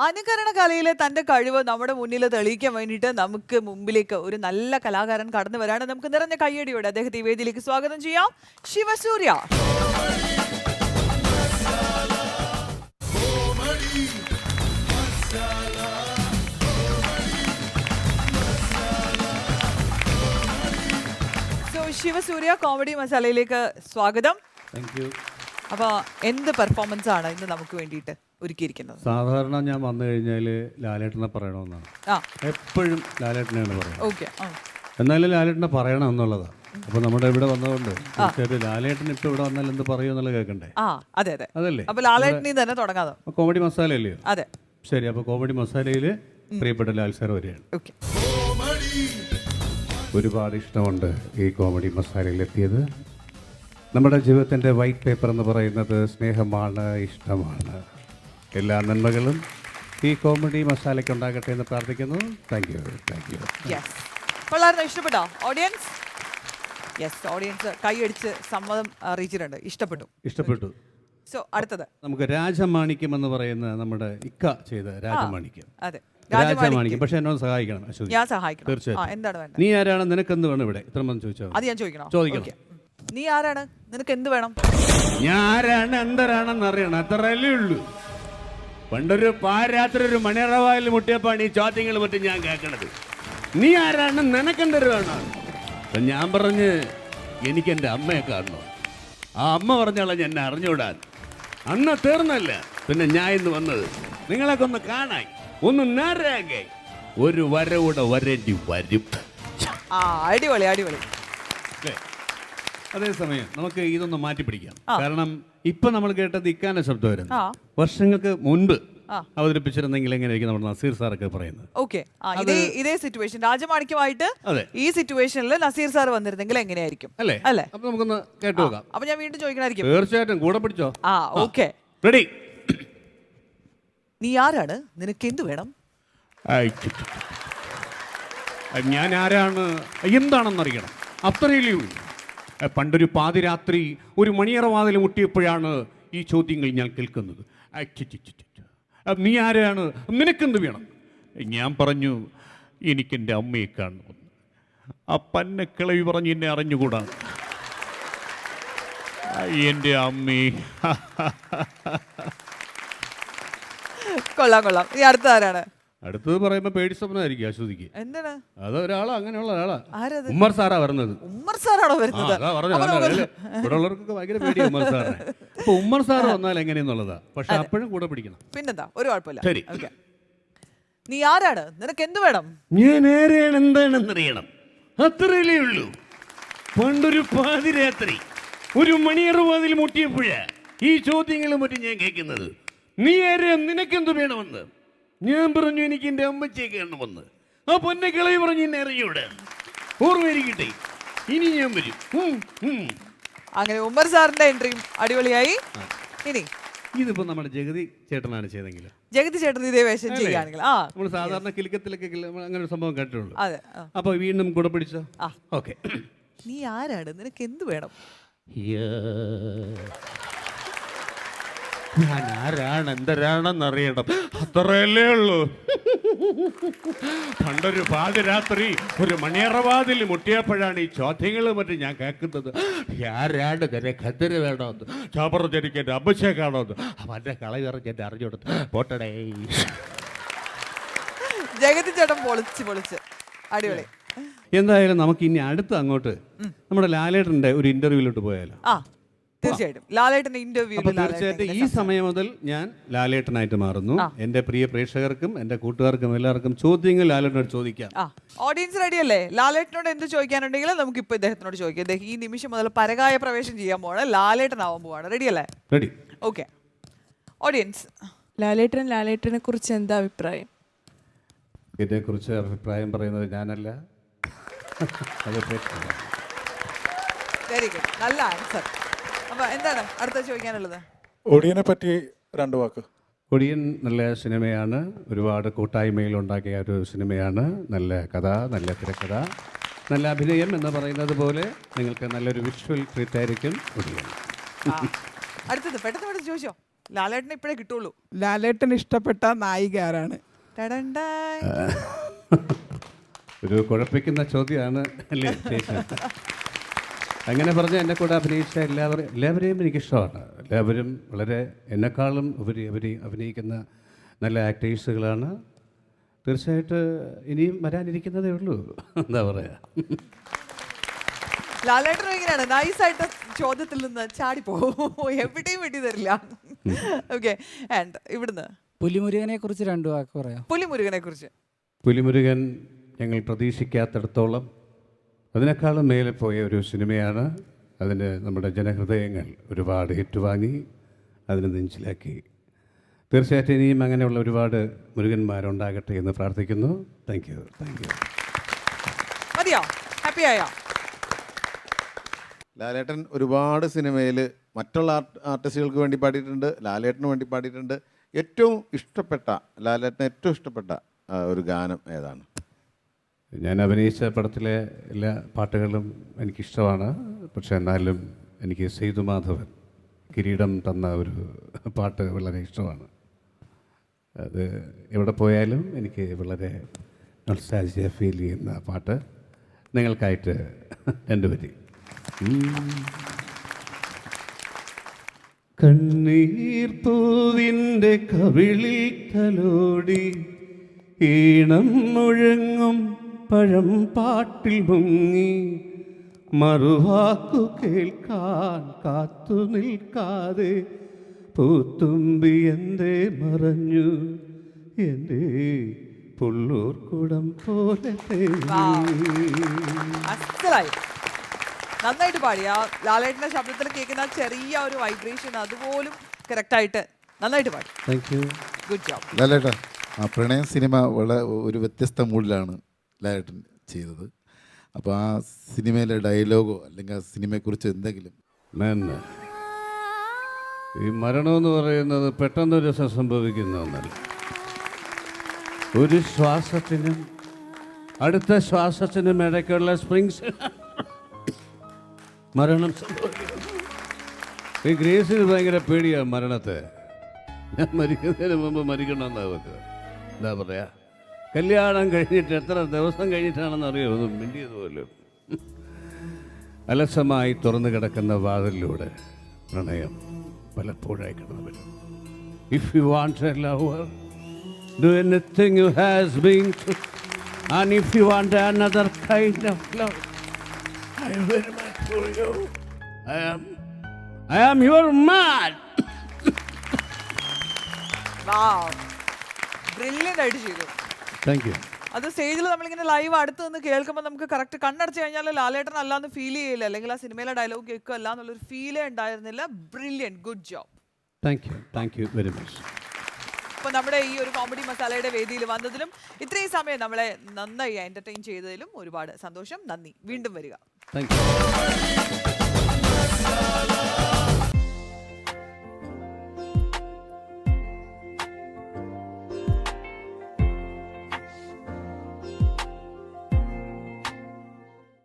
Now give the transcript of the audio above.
അനുകരണ കലയിലെ തന്റെ കഴിവ് നമ്മുടെ മുന്നിൽ തെളിയിക്കാൻ വേണ്ടിയിട്ട് നമുക്ക് മുമ്പിലേക്ക് ഒരു നല്ല കലാകാരൻ കടന്നു വരാണ്. നമുക്ക് നിറഞ്ഞ കയ്യടിയോടെ അദ്ദേഹത്തെ ഈ വേദിയിലേക്ക് സ്വാഗതം ചെയ്യാം. ശിവസൂര്യ. ശിവസൂര്യ കോമഡി മസാലയിലേക്ക് സ്വാഗതം. അപ്പൊ എന്ത് പെർഫോമൻസ് ആണ് ഇന്ന് നമുക്ക് വേണ്ടിയിട്ട് ഒരുക്കിയിരിക്കുന്നത്? സാധാരണ ഞാൻ വന്നു കഴിഞ്ഞാൽ ലാലേട്ടനെ പറയണമെന്നാണ്, എപ്പോഴും ലാലേട്ടനെയാണ് പറയുന്നത്. എന്നാലും ലാലേട്ടനെ പറയണം എന്നുള്ളതാണ്. അപ്പൊ നമ്മുടെ ഇവിടെ വന്നതുകൊണ്ട് തീർച്ചയായിട്ടും ലാലേട്ടൻ ഇപ്പൊ ഇവിടെ വന്നാൽ എന്ത് പറയൂ എന്നുള്ളത് കേൾക്കണ്ടേ? അതല്ലേ? അപ്പൊ ലാലേട്ടനെ തന്നെ തുടങ്ങാം. കോമഡി മസാല അല്ലയോ? അതെ, ശരി. അപ്പൊ കോമഡി മസാലയില് പ്രിയപ്പെട്ട ലാൽ സാർ വരികയാണ്. ഒരുപാട് ഇഷ്ടമുണ്ട് ഈ കോമഡി മസാലയിലെത്തിയത്. നമ്മുടെ ജീവിതത്തിൻ്റെ വൈറ്റ് പേപ്പർ എന്ന് പറയുന്നത് സ്നേഹമാണ്, ഇഷ്ടമാണ്. എല്ലാ നന്മകളും ഈ കോമഡി മസാലയ്ക്ക് ഉണ്ടാകട്ടെ എന്ന് പ്രാർത്ഥിക്കുന്നു. Thank you. ഇഷ്ടപ്പെട്ടോ ഓഡിയൻസ്? ഓഡിയൻസ് കൈയടിച്ച് സമ്മതം അറിയിച്ചിട്ടുണ്ട്. ഇഷ്ടപ്പെട്ടു. സോ അടുത്തത് നമുക്ക് രാജമാണിക്യം എന്ന് പറയുന്ന നമ്മുടെ ഇക്ക ചെയ്ത രാജമാണിക്യം. രാജമാണിക്യം. പക്ഷെ എന്നോട് സഹായിക്കണം അശ്വതി. ഞാൻ സഹായിക്കണം. തീർച്ചയായും. എന്താണ് വേണ്ടത്? നീ ആരാണ്, നിനക്ക് എന്ത് വേണം? ഇവിടെ ഇത്ര മതി ചോദിച്ചോ. അത് ഞാൻ ചോദിക്കണം. നീ ആരാണ്, നിനക്ക് എന്ത് വേണം? ഞാൻ ആരാണ്, എന്തരാണെന്ന് അറിയണം, അത്രയല്ലേ ഉള്ളൂ. പണ്ടൊരു പാരാത്രി ഒരു മണിയറവായിൽ മുട്ടിയപ്പാണ് ഈ ചോദ്യങ്ങൾ മറ്റും ഞാൻ കേൾക്കണത്. നീ ആരാണ്, നിനക്കെന്തൊരു വേണം? ഞാൻ പറഞ്ഞ് എനിക്ക് എൻ്റെ അമ്മയെ കാണണം. ആ അമ്മ പറഞ്ഞാളെ എന്നെ അറിഞ്ഞുവിടാൻ. അന്ന് തീർന്നല്ല, പിന്നെ ഞാൻ ഇന്ന് വന്നത് നിങ്ങളൊക്കെ ഒന്ന് കാണാൻ, ഒന്ന് നേരാകെ ഒരു വരവൂടെ വരേണ്ടി വരും. അടിപൊളി. അതേസമയം നമുക്ക് ഇതൊന്ന് മാറ്റി പിടിക്കാം. കാരണം ഇപ്പൊ നമ്മൾ കേട്ടത് ഇക്കാന്റെ ശബ്ദമായിരുന്നു. വർഷങ്ങൾക്ക് മുൻപ് അവതരിപ്പിച്ചിരുന്നെങ്കിൽ എങ്ങനെയായിരിക്കും നമ്മുടെ നസീർ സാറൊക്കെ പറയുന്നത്? ഇതേ സിറ്റുവേഷൻ രാജമാണിക്യമായിട്ട് ഈ സിറ്റുവേഷനിൽ നസീർ സാർ വന്നിരുന്നെങ്കിൽ എങ്ങനെയായിരിക്കും അല്ലേ? അപ്പൊ നമുക്കൊന്ന് കേട്ടു നോക്കാം. അപ്പൊ ഞാൻ വീണ്ടും ചോദിക്കണായിരിക്കും. തീർച്ചയായിട്ടും കൂടെ പിടിച്ചോ. റെഡി. നീ ആരാണ്, നിനക്ക് എന്ത് വേണം? ഞാൻ ആരാണ്, എന്താണെന്നറിയണം, അത്രയല്ലേ ഉള്ളൂ. പണ്ടൊരു പാതിരാത്രി ഒരു മണിയറവാതിൽ മുട്ടിയപ്പോഴാണ് ഈ ചോദ്യങ്ങൾ ഞാൻ കേൾക്കുന്നത്. നീ ആരാണ്, നിനക്കെന്ത് വേണം? ഞാൻ പറഞ്ഞു എനിക്കെൻ്റെ അമ്മയെ കാണണം. ആ പന്ന കിളവി പറഞ്ഞ് എന്നെ അറിഞ്ഞുകൂടാ. എൻ്റെ അമ്മയെ. കൊള്ളാം. ഈ അടുത്ത ആരാണ്? അടുത്തത് പറയുമ്പോ പേടി സ്വപ്നമായിരിക്കും അശ്വതിക്ക്. എന്താണ് അത്? ഒരാളാ, അങ്ങനെയുള്ള ഒരാളാ. ഉമ്മർ സാറാ വരുന്നത്. ഉമ്മർ സാറാണോ വരുന്നത്? ഇവിടെ ഉള്ളവർക്കൊക്കെ ഭയങ്കര പേടിയാ ഉമ്മർ സാറിനെ. അപ്പൊ ഉമ്മർ സാറ് വന്നാൽ എങ്ങനെയെന്നുള്ളതാ. പക്ഷെ അപ്പോഴും കൂടെ പിടിക്കണം. പിന്നെന്താ, ഒരു കുഴപ്പമില്ല. ശരി. നീ ആരാണ്, നിനക്ക് എന്ത് വേണം? ഞാൻ ആരെയാണ്, എന്താണെന്നറിയണം, അത്രയല്ലേ ഉള്ളൂ. പണ്ടൊരു പാതിരാത്രി ഒരു മണിയറുവാതിൽ മുട്ടിയപ്പോഴാ ഈ ചോദ്യങ്ങളും മറ്റും ഞാൻ കേൾക്കുന്നത്. നീ ആരെയാ, നിനക്കെന്ത് വേണമെന്ന്? ഞാൻ പറഞ്ഞു എനിക്ക് എൻ്റെ അമ്മച്ചയെ കാണണമെന്ന്. ആ പൊന്നെ കിളവി പറഞ്ഞു എന്നെ അറിയൂടെ. ഓർമ്മയിരിക്കട്ടെ, ഇനി ഞാൻ വരും. അങ്ങനെ ഉമ്മർ സാറിന്റെ എൻട്രിയും അടിപൊളിയായി. ഇനി ഇതിപ്പോ നമ്മുടെ ജഗതി ചേട്ടനാണ് ചെയ്തെങ്കിൽ, ജഗതി ചേട്ടൻ ഇതേ വേഷം ചെയ്യുകയാണെങ്കിൽ നമ്മൾ സാധാരണ കിലുക്കത്തിലൊക്കെ അങ്ങനെ ഒരു സംഭവം കേട്ടിട്ടുള്ളൂ. അപ്പൊ വീണ്ടും കൂടെ പിടിച്ചോ. ഓക്കെ. നീ ആരാണ്, നിനക്ക് എന്ത് വേണം? ഞാൻ ആരാണ്, എന്തരാണെന്നറിയണം, അത്രയല്ലേ ഉള്ളൂ. പണ്ടൊരു പാതിരാത്രി ഒരു മണിയറവാതിൽ മുട്ടിയപ്പോഴാണ് ഈ ചോദ്യങ്ങളും മറ്റും ഞാൻ കേൾക്കുന്നത്. ആരാണ്, നിനക്കെന്തിന് വേണമെന്ന്? ചോപ്പറച്ചെനിക്ക് എൻ്റെ അമ്മച്ചയെ കാണുമെന്ന്. അവൻ്റെ കളി ഇറങ്ങി എന്നെ അറിഞ്ഞുകൊടുത്ത് പോട്ടടേ. ജഗതി ചേട്ടൻ പൊളിച്ച് അടിപൊളി. എന്തായാലും നമുക്ക് ഇനി അടുത്ത് അങ്ങോട്ട് നമ്മുടെ ലാലേട്ടൻ്റെ ഒരു ഇന്റർവ്യൂവിലോട്ട് പോയാലോ? തീർച്ചയായിട്ടും ലാലേട്ടന്റെ ഇന്റർവ്യൂ. തീർച്ചയായിട്ടും ഈ സമയം മുതൽ ഞാൻ ലാലേട്ടനായിട്ട് മാറുന്നു. എന്റെ പ്രിയ പ്രേക്ഷകർക്കും എന്റെ കൂട്ടുകാർക്കും എല്ലാവർക്കും ചോദ്യങ്ങൾ ലാലേട്ടനോട് ചോദിക്കാം. ഓഡിയൻസ് റെഡി അല്ലേ? ലാലേട്ടനോട് എന്ത് ചോദിക്കാനുണ്ടെങ്കിലും നമുക്ക് ഇപ്പൊ ഇദ്ദേഹത്തിനോട് ചോദിക്കാം. ഇദ്ദേഹം ഈ നിമിഷം മുതൽ പരകായ പ്രവേശം ചെയ്യാൻ പോവാണ്, ലാലേട്ടനാവാൻ പോവാണ്. റെഡി അല്ലേ? റെഡി. ഓക്കെ. ഓഡിയൻസ്, ലാലേട്ടനെ കുറിച്ച് എന്താ അഭിപ്രായം? ഇതിനെ കുറിച്ച് അഭിപ്രായം പറയുന്നത് ഞാനല്ല, വെരി ഗുഡ്, നല്ല ആൻസർ. അപ്പൊ എന്താണ് അടുത്ത ചോദിക്കാനുള്ളത്? ഒടിയനെ പറ്റി 2 വാക്ക്. ഒടിയൻ നല്ല സിനിമയാണ്, ഒരുപാട് കൂട്ടായ്മയിൽ ഉണ്ടാക്കിയ ഒരു സിനിമയാണ്. നല്ല കഥ, നല്ല തിരക്കഥ, നല്ല അഭിനയം എന്ന് പറയുന്നത് പോലെ നിങ്ങൾക്ക് നല്ലൊരു വിഷ്വൽ ട്രീറ്റ് ആയിരിക്കും ഒടിയൻ. അടുത്തത് പെട്ടെന്ന് ചോദിച്ചോ. ലാലേട്ടനെ ഇപ്പോഴേ കിട്ടുള്ളൂ. ലാലേട്ടന് ഇഷ്ടപ്പെട്ട നായിക ആരാണ്? ടടണ്ടായ്. ഒരു കുഴപ്പിക്കുന്ന ചോദ്യമാണ് അല്ലേ ചേച്ചി? അങ്ങനെ പറഞ്ഞ് എന്നെ കൂടെ അഭിനയിച്ച എല്ലാവരെയും എനിക്കിഷ്ടമാണ്. എല്ലാവരും വളരെ എന്നെക്കാളും ഉപരി അഭിനയിക്കുന്ന നല്ല ആക്ടേഴ്സുകളാണ്. തീർച്ചയായിട്ട് ഇനിയും വരാനിരിക്കുന്നതേ ഉള്ളൂ. എന്താ പറയുക, ലാലേട്ടനും ഇങ്ങനെയാണ്, നൈസായിട്ട് ചോദ്യത്തിൽ നിന്ന് ചാടിപ്പോവും, എവിടെയും വെട്ടി തരില്ല. ഓക്കെ, ആൻഡ് ഇവിടുന്ന് പുലിമുരുകനെ കുറിച്ച് 2 വാക്ക് പറയാം. പുലിമുരുകനെ കുറിച്ച്. പുലിമുരുകൻ ഞങ്ങൾ പ്രതീക്ഷിക്കാത്തിടത്തോളം അതിനേക്കാളും മേലെ പോയ ഒരു സിനിമയാണ്. അതിന് നമ്മുടെ ജനഹൃദയങ്ങൾ ഒരുപാട് ഏറ്റുവാങ്ങി, അതിനെ നെഞ്ചിലാക്കി. തീർച്ചയായിട്ടും ഇനിയും അങ്ങനെയുള്ള ഒരുപാട് മുരുകന്മാരുണ്ടാകട്ടെ എന്ന് പ്രാർത്ഥിക്കുന്നു. Thank you. മതിയോ? ഹാപ്പി ആയോ? ലാലേട്ടൻ ഒരുപാട് സിനിമയിൽ മറ്റുള്ള ആർട്ടിസ്റ്റുകൾക്ക് വേണ്ടി പാടിയിട്ടുണ്ട്, ലാലേട്ടന് വേണ്ടി പാടിയിട്ടുണ്ട്. ഏറ്റവും ഇഷ്ടപ്പെട്ട ലാലേട്ടന് ഏറ്റവും ഇഷ്ടപ്പെട്ട ഒരു ഗാനം ഏതാണ്? ഞാൻ അഭിനയിച്ച പടത്തിലെ എല്ലാ പാട്ടുകളും എനിക്കിഷ്ടമാണ്. പക്ഷേ എന്നാലും എനിക്ക് സേതുമാധവൻ കിരീടം തന്ന ഒരു പാട്ട് വളരെ ഇഷ്ടമാണ്. അത് എവിടെ പോയാലും എനിക്ക് വളരെ നൊസ്റ്റാൾജിയ ഫീൽ ചെയ്യുന്ന പാട്ട് നിങ്ങൾക്കായിട്ട് രണ്ടുപേരി. കണ്ണീർ പൂവിൻ്റെ കവിളിൽ തലോടി ഈണം മുഴങ്ങും പഴം പാട്ടിൽ മുങ്ങി മറുവാക്കു കേൾക്കാൻ കാത്തു നിൽക്കാതെ പൂത്തുമ്പി എന്തേ മറഞ്ഞു എൻ്റെ പുള്ളൂർക്കുടം പോലെ അസലായി, നന്നായിട്ട് പാടി. ആ ലാലേട്ടന്റെ ശബ്ദത്തിൽ കേൾക്കുന്ന ചെറിയ ഒരു വൈബ്രേഷൻ അതുപോലും കറക്റ്റായിട്ട് നന്നായിട്ട് പാടി. Thank you. Good job. Lalettan, ആ പ്രണയം സിനിമ വളരെ ഒരു വ്യത്യസ്ത മൂഡിലാണ് ലാലേട്ടൻ ചെയ്തത്. അപ്പോൾ ആ സിനിമയിലെ ഡയലോഗോ അല്ലെങ്കിൽ ആ സിനിമയെക്കുറിച്ച് എന്തെങ്കിലും? ഈ മരണമെന്ന് പറയുന്നത് പെട്ടെന്നൊരു ദിവസം സംഭവിക്കുന്ന ഒന്നല്ല. ഒരു ശ്വാസത്തിനും അടുത്ത ശ്വാസത്തിനും ഇടയ്ക്കുള്ള സ്പ്രിങ്സ് മരണം സംഭവിക്കുന്നു. ഈ ഗ്രേസിന് ഭയങ്കര പേടിയാണ് മരണത്തെ. ഞാൻ മരിക്കുന്നതിന് മുമ്പ് മരിക്കണമെന്നാവത്ത്. എന്താ പറയാ, കല്യാണം കഴിഞ്ഞിട്ട് എത്ര ദിവസം കഴിഞ്ഞിട്ടാണെന്ന് അറിയോ ഒന്നും മിണ്ടിയത് പോലും. അലസമായി തുറന്നു കിടക്കുന്ന വാതിലിലൂടെ പ്രണയം പലപ്പോഴായി കടന്നു വരും. If you want a lover, do anything you has been through. And if you want another kind of love, I am very much for you. I am your man. Brilliant ആയിട്ട് ചെയ്തു. Thank you. അത് സ്റ്റേജിൽ നമ്മളിങ്ങനെ live അടുത്ത് നിന്ന് കേൾക്കുമ്പോൾ നമുക്ക് correct കണ്ണടച്ച് കഴിഞ്ഞാൽ ലാലേട്ടൻ അല്ലാന്ന് ഫീൽ ചെയ്യില്ല, അല്ലെങ്കിൽ ആ സിനിമയിലെ ഡയലോഗ് കേൾക്കുക എന്നുള്ളൊരു ഫീലേ ഉണ്ടായിരുന്നില്ല. Brilliant, good job. Thank you very much. അപ്പോൾ നമ്മുടെ ഈ ഒരു കോമഡി മസാലയുടെ വേദിയിൽ വന്നതിലും ഇത്രയും സമയം നമ്മളെ നന്നായി എൻ്റർടൈൻ ചെയ്തതിലും ഒരുപാട് സന്തോഷം. നന്ദി. വീണ്ടും വരിക. Thank you.